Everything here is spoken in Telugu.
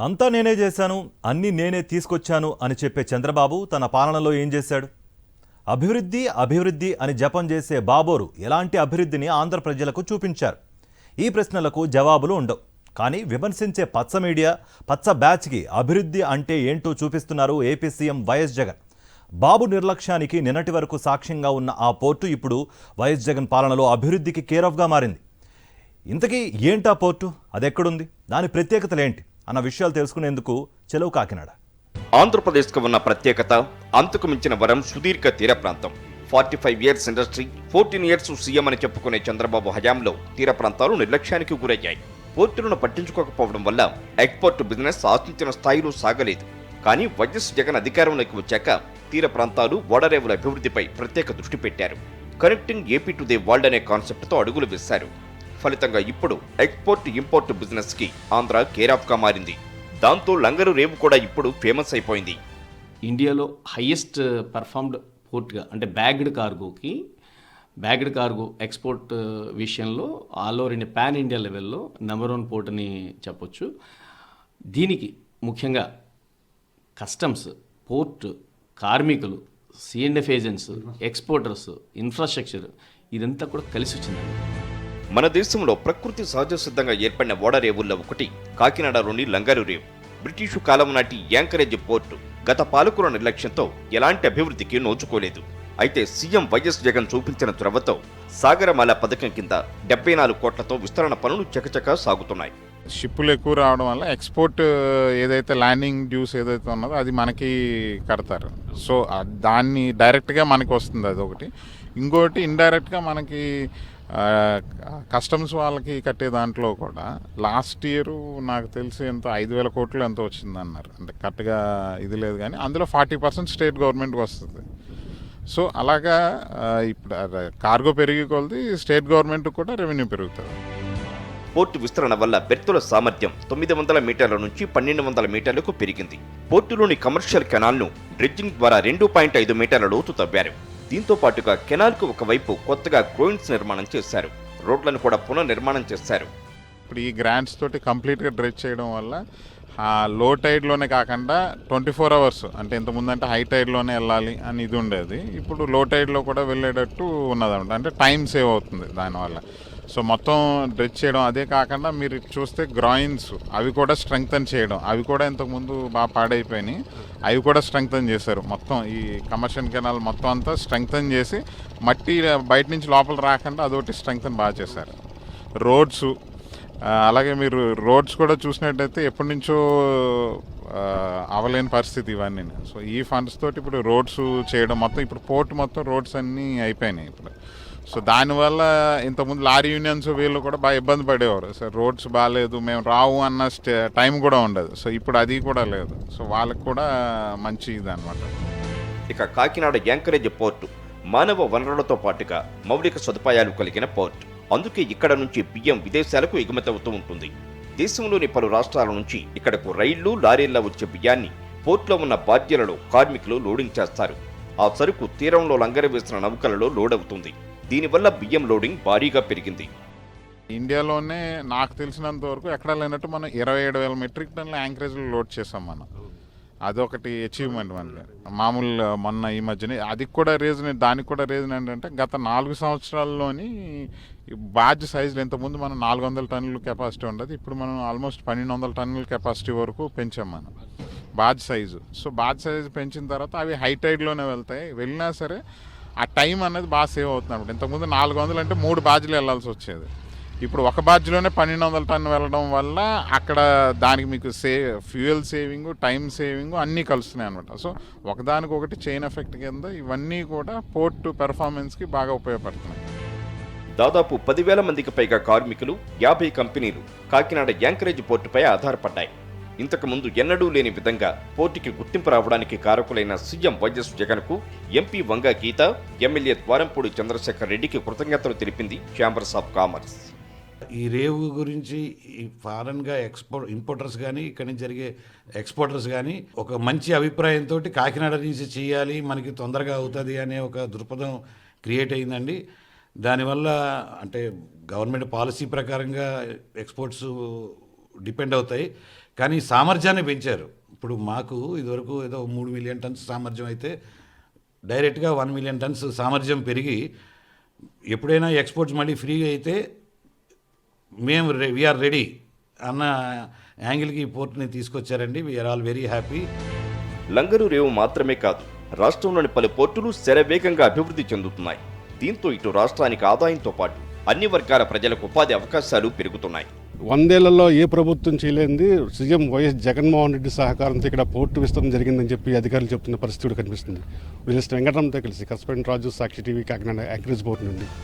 అంతా నేనే చేశాను, అన్నీ నేనే తీసుకొచ్చాను అని చెప్పే చంద్రబాబు తన పాలనలో ఏం చేశాడు? అభివృద్ధి అభివృద్ధి అని జపం చేసే బాబోరు ఎలాంటి అభివృద్ధిని ఆంధ్ర ప్రజలకు చూపించారు? ఈ ప్రశ్నలకు జవాబులు ఉండవు. కానీ విమర్శించే పచ్చ మీడియా, పచ్చ బ్యాచ్కి అభివృద్ధి అంటే ఏంటో చూపిస్తున్నారు ఏపీ సీఎం వైఎస్ జగన్. బాబు నిర్లక్ష్యానికి నిన్నటి వరకు సాక్ష్యంగా ఉన్న ఆ పోర్టు ఇప్పుడు వైఎస్ జగన్ పాలనలో అభివృద్ధికి కేర్ ఆఫ్గా మారింది. ఇంతకీ ఏంటా పోర్టు? అదెక్కడుంది? దాని ప్రత్యేకతలేంటి అన్న విషయాలు తెలుసుకునేందుకు చెలవు కాకినాడ. ఆంధ్రప్రదేశ్కు ఉన్న ప్రత్యేకత అంతకు మించిన వరం సుదీర్ఘ తీర ప్రాంతం. 45 ఇయర్స్ ఇండస్ట్రీ, 14 ఇయర్స్ సీఎం అని చెప్పుకునే చంద్రబాబు హయాంలో తీర ప్రాంతాలు నిర్లక్ష్యానికి గురయ్యాయి. పోర్టులను పట్టించుకోకపోవడం వల్ల ఎక్స్పోర్ట్ బిజినెస్ ఆశించిన స్థాయిలో సాగలేదు. కానీ వైఎస్ జగన్ అధికారంలోకి వచ్చాక తీర ప్రాంతాలు, ఓడరేవుల అభివృద్ధిపై ప్రత్యేక దృష్టి పెట్టారు. Connecting AP to the world అనే కాన్సెప్ట్తో అడుగులు వేశారు. ఫలితంగా ఇప్పుడు ఎక్స్పోర్ట్ ఇంపోర్ట్ బిజినెస్ కి ఆంధ్ర కేర్ ఆఫ్ గా మారింది. దాంతో లంగరు రేవు కూడా ఇప్పుడు ఫేమస్ అయిపోయింది. ఇండియాలో హైయెస్ట్ పర్ఫార్మ్డ్ పోర్ట్గా, అంటే బ్యాగ్డ్ కార్గో ఎక్స్పోర్ట్ విషయంలో all over India, pan India లెవెల్లో నెంబర్ 1 పోర్ట్ అని చెప్పొచ్చు. దీనికి ముఖ్యంగా కస్టమ్స్, పోర్ట్, కార్మికులు, C&F ఏజెంట్స్, ఎక్స్పోర్టర్స్, ఇన్ఫ్రాస్ట్రక్చర్ ఇదంతా కూడా కలిసి వచ్చిందండి. మన దేశంలో ప్రకృతి సహజ సిద్ధంగా ఏర్పడిన ఓడరేవుల్లో ఒకటి కాకినాడలోని లంగారు రేవు. బ్రిటిషు కాలం నాటి యాంకరేజ్ పోర్టు గత పాలకుల నిర్లక్ష్యంతో ఎలాంటి అభివృద్ధికి నోచుకోలేదు. అయితే సీఎం వైఎస్ జగన్ చూపించిన చొరవతో సాగరమాల పథకం కింద 74 కోట్లతో విస్తరణ పనులు చకచకా సాగుతున్నాయి. షిప్పులు ఎక్కువ రావడం వల్ల ఎక్స్పోర్ట్ ఏదైతే ల్యాండింగ్ డ్యూస్ ఏదైతే ఉన్నదో అది మనకి కడతారు. సో దాన్ని డైరెక్ట్గా మనకి వస్తుంది, అది ఒకటి. ఇంకోటి ఇండైరెక్ట్గా మనకి కస్టమ్స్ వాళ్ళకి కట్టే దాంట్లో కూడా లాస్ట్ ఇయర్ నాకు తెలిసి ఎంత 5,000 కోట్లు ఎంత వచ్చింది అన్నారు. అంటే కరెక్ట్గా ఇది లేదు, కానీ అందులో 40% స్టేట్ గవర్నమెంట్కి వస్తుంది. సో అలాగా ఇప్పుడు కార్గో పెరిగి కొలది స్టేట్ గవర్నమెంట్ కూడా రెవెన్యూ పెరుగుతుంది. పోర్టు విస్తరణ వల్ల బెర్తుల సామర్థ్యం 900 మీటర్ల నుంచి 1200 మీటర్లకు పెరిగింది. పోర్టులోని కమర్షియల్ కెనాల్ను డ్రెడ్జింగ్ ద్వారా 2.5 మీటర్ల లోతు తవ్వారు. దీంతో పాటుగా కెనాల్కు ఒకవైపు కొత్తగా గ్రోయిన్స్ నిర్మాణం చేశారు. రోడ్లను కూడా పునర్నిర్మాణం చేశారు. ఇప్పుడు ఈ గ్రాంట్స్ తోటి కంప్లీట్గా డ్రెడ్జ్ చేయడం వల్ల లో టైడ్లోనే కాకుండా 24 అవర్స్, అంటే ఇంతకుముందు అంటే హై టైడ్లోనే వెళ్ళాలి అని ఇది ఉండేది. ఇప్పుడు లో టైడ్లో కూడా వెళ్ళేటట్టు ఉన్నదన్నమాట. అంటే టైం సేవ్ అవుతుంది దానివల్ల. సో మొత్తం డ్రెడ్జ్ చేయడం, అదే కాకుండా మీరు చూస్తే గ్రాయిన్స్ అవి కూడా స్ట్రెంగ్తన్ చేయడం, అవి కూడా ఇంతకుముందు బాగా పాడైపోయినాయి, అవి కూడా స్ట్రెంగ్తన్ చేశారు. మొత్తం ఈ కమర్షియల్ కెనాల్ మొత్తం అంతా స్ట్రెంగ్తన్ చేసి మట్టి బయట నుంచి లోపల రాకుండా అదొకటి స్ట్రెంగ్తన్ బాగా చేశారు. రోడ్స్, అలాగే మీరు రోడ్స్ కూడా చూసినట్టయితే ఎప్పటి నుంచో అవలేని పరిస్థితి ఇవన్నీ. సో ఈ ఫండ్స్ తోటి ఇప్పుడు రోడ్స్ చేయడం, మొత్తం ఇప్పుడు పోర్ట్ మొత్తం రోడ్స్ అన్నీ అయిపోయినాయి ఇప్పుడు. సో దానివల్ల ఇంతకుముందు లారీ యూనియన్స్ వీళ్ళు కూడా బాగా ఇబ్బంది పడేవారు. సార్ రోడ్స్ బాగాలేదు, మేము రావు అన్న టైం కూడా ఉండదు. సో ఇప్పుడు అది కూడా లేదు. సో వాళ్ళకి కూడా మంచి ఇది అనమాట. ఇక కాకినాడ యాంకరేజ్ పోర్టు మానవ వనరులతో పాటుగా మౌలిక సదుపాయాలు కలిగిన పోర్టు. అందుకే ఇక్కడ నుంచి బియ్యం విదేశాలకు ఎగుమతవుతూ ఉంటుంది. దేశంలోని పలు రాష్ట్రాల నుంచి ఇక్కడకు రైళ్లు, లారీల్లో వచ్చే బియ్యాన్ని పోర్టులో ఉన్న బాధ్యులలో కార్మికులు లోడింగ్ చేస్తారు. ఆ సరుకు తీరంలో లంగర వేసిన నౌకలలో లోడ్ అవుతుంది. దీనివల్ల బియ్యం లోడింగ్ భారీగా పెరిగింది. ఇండియాలోనే నాకు తెలిసినంత వరకు ఎక్కడా లేనట్టు మనం 27,000 మెట్రిక్ టన్నుల యాంకరేజ్లు లోడ్ చేసాం మనం. అదొకటి అచీవ్మెంట్ మనకి. మామూలు మొన్న ఈ మధ్యనే అది కూడా రీజన్, దానికి కూడా రీజన్ ఏంటంటే గత 4 సంవత్సరాల్లోని బాడ్జ్ సైజులు ఇంతకుముందు మనం 400 టన్నుల కెపాసిటీ ఉండదు, ఇప్పుడు మనం ఆల్మోస్ట్ 1,200 టన్నుల కెపాసిటీ వరకు పెంచాం మనం barge size. So barge size పెంచిన తర్వాత అవి హై టైడ్లోనే వెళ్తాయి. వెళ్ళినా సరే ఆ టైం అనేది బాగా సేవ్ అవుతుంది అన్నమాట. ఇంతకుముందు 400 అంటే 3 బాధ్యలు వెళ్ళాల్సి వచ్చేది. ఇప్పుడు ఒక బాధ్యలోనే 1,200 టన్ను వెళ్ళడం వల్ల అక్కడ దానికి మీకు ఫ్యూయల్ సేవింగ్, టైం సేవింగ్ అన్నీ కలుస్తున్నాయి అనమాట. సో ఒకదానికొకటి చైన్ ఎఫెక్ట్ కింద ఇవన్నీ కూడా పోర్టు పెర్ఫార్మెన్స్కి బాగా ఉపయోగపడుతున్నాయి. దాదాపు 10,000 మందికి పైగా కార్మికులు, 50 కంపెనీలు కాకినాడ యాంకరేజ్ పోర్టుపై ఆధారపడ్డాయి. ఇంతకు ముందు ఎన్నడూ లేని విధంగా పోర్టుకి గుర్తింపు రావడానికి కారకులైన సీఎం వైఎస్ జగన్కు ఎంపీ వంగ గీత, ఎమ్మెల్యే ద్వారంపూడి చంద్రశేఖర్ రెడ్డికి కృతజ్ఞతలు తెలిపింది ఛాంబర్స్ ఆఫ్ కామర్స్. ఈ రేవు గురించి ఈ ఫారెన్గా ఇంపోర్టర్స్ కానీ ఇక్కడి నుంచి జరిగే ఎక్స్పోర్టర్స్ కానీ ఒక మంచి అభిప్రాయంతో కాకినాడ నుంచి చేయాలి, మనకి తొందరగా అవుతుంది అనే ఒక దృక్పథం క్రియేట్ అయిందండి. దానివల్ల అంటే గవర్నమెంట్ పాలసీ ప్రకారంగా ఎక్స్పోర్ట్స్ డిపెండ్ అవుతాయి. కానీ సామర్థ్యాన్ని పెంచారు. ఇప్పుడు మాకు ఇదివరకు ఏదో 3 మిలియన్ టన్స్ సామర్థ్యం అయితే డైరెక్ట్గా 1 మిలియన్ టన్స్ సామర్థ్యం పెరిగి ఎప్పుడైనా ఎక్స్పోర్ట్స్ మళ్ళీ ఫ్రీ అయితే మేము వీఆర్ రెడీ అన్న యాంగిల్కి ఈ పోర్ట్ని తీసుకొచ్చారండి. We are all very happy. లంగరు రేవు మాత్రమే కాదు, రాష్ట్రంలోని పలు పోర్టులు శరవేగంగా అభివృద్ధి చెందుతున్నాయి. దీంతో ఇటు రాష్ట్రానికి ఆదాయంతో పాటు అన్ని వర్గాల ప్రజలకు ఉపాధి అవకాశాలు పెరుగుతున్నాయి. 100 ఏళ్లలో ఏ ప్రభుత్వం చేయలేనిది సీఎం వైఎస్ జగన్మోహన్ రెడ్డి సహకారంతో ఇక్కడ పోర్టు విస్తరణ జరిగిందని చెప్పి అధికారులు చెప్తున్న పరిస్థితి కూడా కనిపిస్తుంది. వెంకటరామతో కలిసి కరస్పాండెంట్ రాజు, సాక్షి టీవీ, కాకినాడ యాంకరేజ్ బోర్డు నుండి.